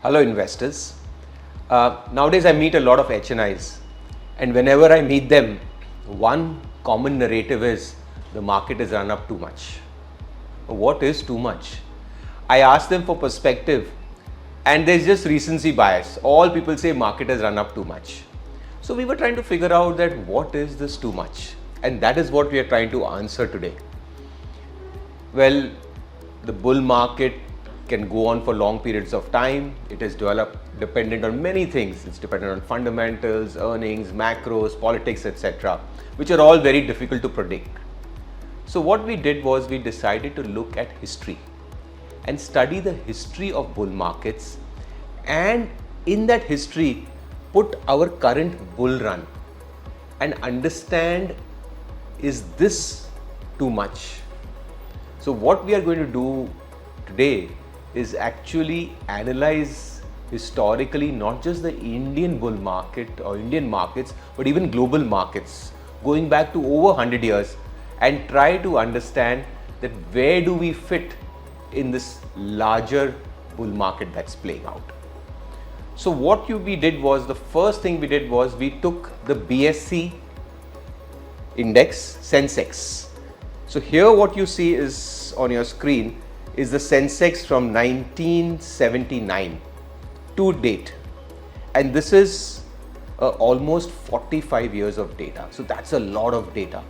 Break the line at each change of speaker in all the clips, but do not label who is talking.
Hello investors. Nowadays I meet a lot of HNIs, and whenever I meet them, one common narrative is the market has run up too much. What is too much? I ask them for perspective and there's just recency bias. All people say market has run up too much. So we were trying to figure out that what is this too much, and that is what we are trying to answer today. Well, the bull market can go on for long periods of time. It is dependent on many things. It's dependent on fundamentals, earnings, macros, politics, etc., which are all very difficult to predict. So what we did was we decided to look at history and study the history of bull markets, and in that history put our current bull run and understand, is this too much? So what we are going to do today is actually analyze historically not just the Indian bull market or Indian markets, but even global markets going back to over 100 years, and try to understand that where do we fit in this larger bull market that's playing out. So what we did was, the first thing we did was we took the BSE index Sensex. So here what you see is on your screen is the Sensex from 1979 to date, and this is almost 45 years of data. So that's a lot of data.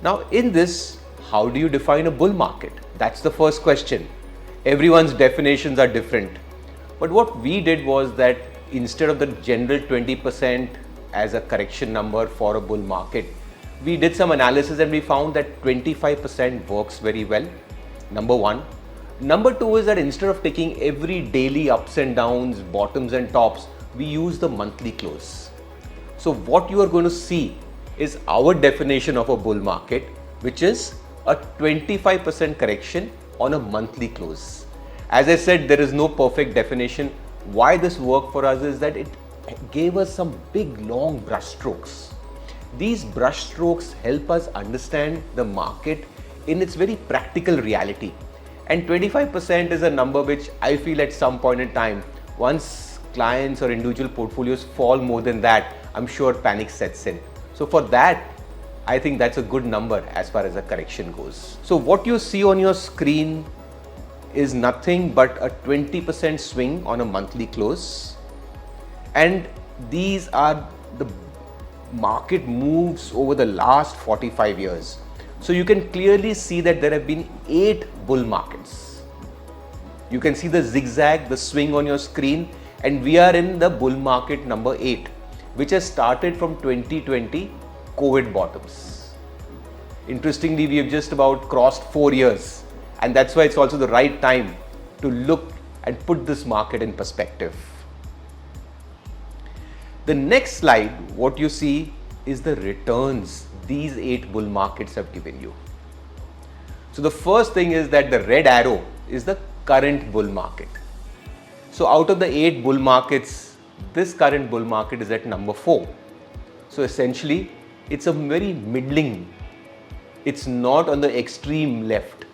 Now in this, how do you define a bull market? That's the first question. Everyone's definitions are different. But what we did was that instead of the general 20% as a correction number for a bull market, we did some analysis and we found that 25% works very well. Number one. Number two is that instead of taking every daily ups and downs, bottoms and tops, we use the monthly close. So what you are going to see is our definition of a bull market, which is a 25% correction on a monthly close. As I said, there is no perfect definition. Why this worked for us is that it gave us some big long brush strokes. These brush strokes help us understand the market in its very practical reality. And 25% is a number which I feel at some point in time, once clients or individual portfolios fall more than that, I'm sure panic sets in. So for that, I think that's a good number as far as a correction goes. So what you see on your screen is nothing but a 20% swing on a monthly close, and these are the market moves over the last 45 years. So you can clearly see that there have been 8 bull markets. You can see the zigzag, the swing on your screen, and we are in the bull market number 8, which has started from 2020 COVID bottoms. Interestingly, we have just about crossed 4 years, and that's why it's also the right time to look and put this market in perspective. The next slide, what you see is the returns these 8 bull markets have given you. So the first thing is that the red arrow is the current bull market. So out of the 8 bull markets, this current bull market is at number 4. So essentially, it's a very middling. It's not on the extreme left.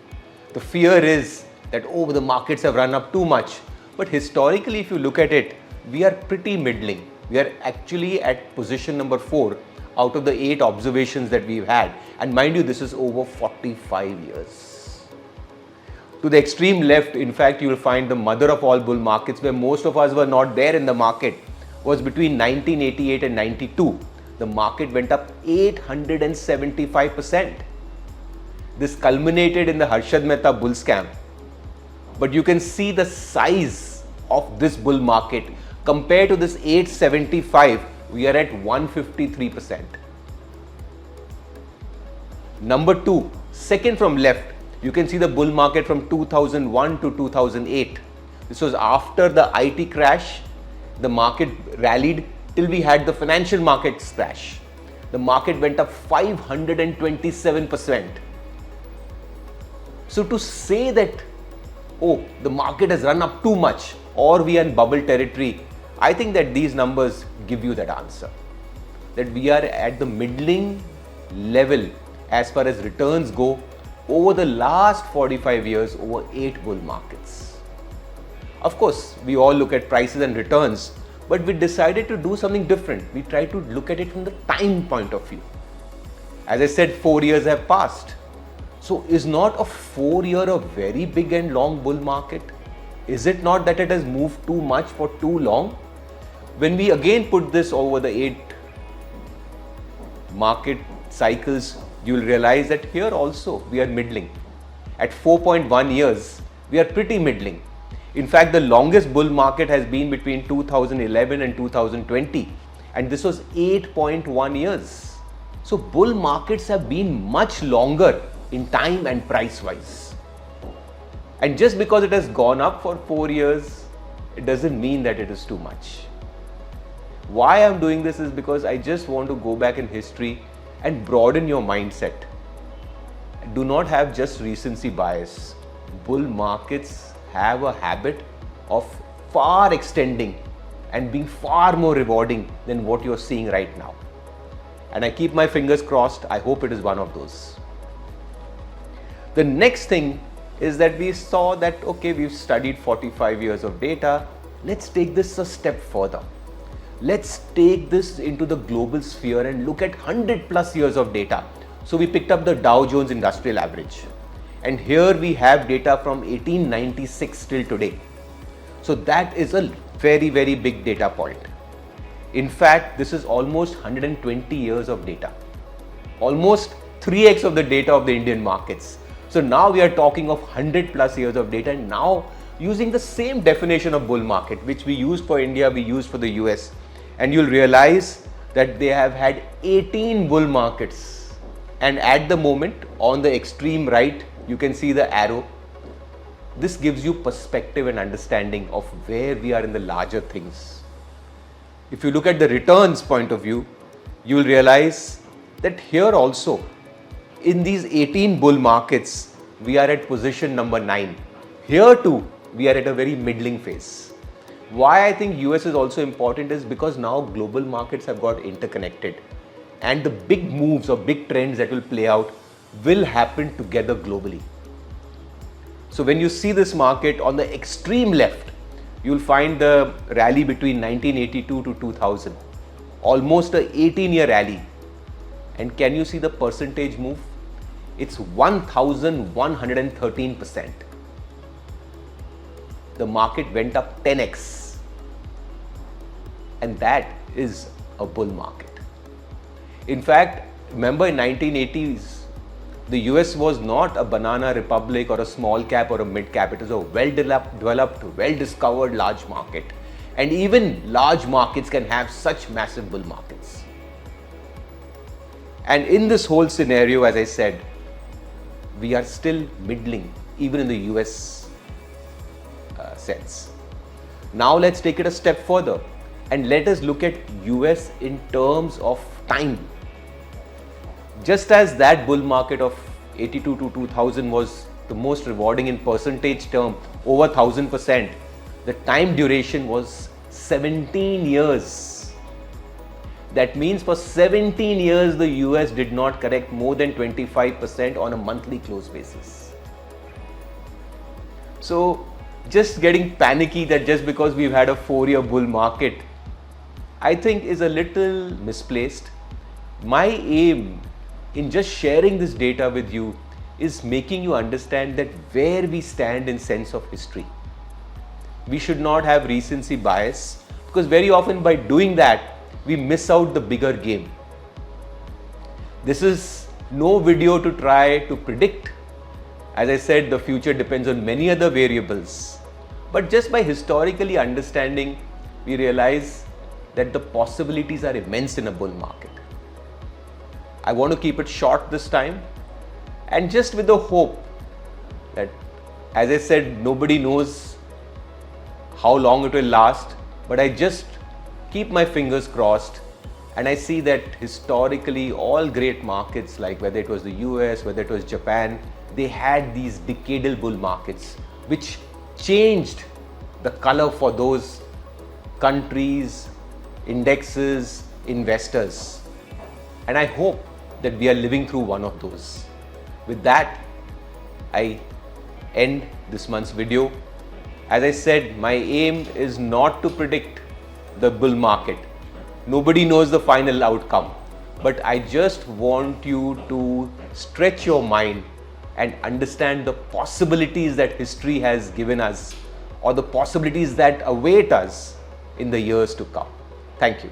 The fear is that, oh, the markets have run up too much. But historically, if you look at it, we are pretty middling. We are actually at position number 4 out of the 8 observations that we've had. And mind you, this is over 45 years. To the extreme left, in fact, you will find the mother of all bull markets, where most of us were not there in the market, was between 1988 and 92. The market went up 875%. This culminated in the Harshad Mehta bull scam. But you can see the size of this bull market compared to this 875. We are at 153%. Number 2, second from left, you can see the bull market from 2001 to 2008. This was after the IT crash. The market rallied till we had the financial markets crash. The market went up 527%. So to say that, oh, the market has run up too much or we are in bubble territory, I think that these numbers give you that answer. That we are at the middling level as far as returns go over the last 45 years over 8 bull markets. Of course, we all look at prices and returns, but we decided to do something different. We tried to look at it from the time point of view. As I said, 4 years have passed. So is not a 4-year a very big and long bull market? Is it not that it has moved too much for too long? When we again put this over the 8 market cycles, you will realize that here also we are middling. At 4.1 years, we are pretty middling. In fact, the longest bull market has been between 2011 and 2020, and this was 8.1 years. So bull markets have been much longer in time and price wise. And just because it has gone up for 4 years, it doesn't mean that it is too much. Why I'm doing this is because I just want to go back in history and broaden your mindset. Do not have just recency bias. Bull markets have a habit of far extending and being far more rewarding than what you're seeing right now. And I keep my fingers crossed. I hope it is one of those. The next thing is that we saw that, okay, we've studied 45 years of data. Let's take this a step further. Let's take this into the global sphere and look at 100+ years of data. So we picked up the Dow Jones Industrial Average. And here we have data from 1896 till today. So that is a very, very big data point. In fact, this is almost 120 years of data. Almost 3x of the data of the Indian markets. So now we are talking of 100+ years of data, and now using the same definition of bull market, which we use for India, we use for the US. And you'll realize that they have had 18 bull markets. And at the moment, on the extreme right, you can see the arrow. This gives you perspective and understanding of where we are in the larger things. If you look at the returns point of view, you will realize that here also, in these 18 bull markets, we are at position number 9. Here too, we are at a very middling phase. Why I think US is also important is because now global markets have got interconnected, and the big moves or big trends that will play out will happen together globally. So when you see this market on the extreme left, you'll find the rally between 1982 to 2000, almost a 18-year rally. And can you see the percentage move? It's 1113%. The market went up 10x. And that is a bull market. In fact, remember in 1980s, the US was not a banana republic or a small cap or a mid cap. It was a well-developed, well-discovered large market. And even large markets can have such massive bull markets. And in this whole scenario, as I said, we are still middling, even in the US sense. Now let's take it a step further and let us look at US in terms of time. Just as that bull market of 82 to 2000 was the most rewarding in percentage term, over 1000%, the time duration was 17 years. That means for 17 years, the US did not correct more than 25% on a monthly close basis. So just getting panicky that just because we've had a 4-year bull market, I think is a little misplaced. My aim in just sharing this data with you is making you understand that where we stand in sense of history. We should not have recency bias, because very often by doing that, we miss out the bigger game. This is no video to try to predict. As I said, the future depends on many other variables. But just by historically understanding, we realize that the possibilities are immense in a bull market. I want to keep it short this time, and just with the hope that, as I said, nobody knows how long it will last, but I just keep my fingers crossed, and I see that historically all great markets, like whether it was the US, whether it was Japan, they had these decadal bull markets which changed the color for those countries, indexes, investors. And I hope that we are living through one of those. With that, I end this month's video. As I said, my aim is not to predict the bull market. Nobody knows the final outcome. But I just want you to stretch your mind and understand the possibilities that history has given us, or the possibilities that await us in the years to come. Thank you.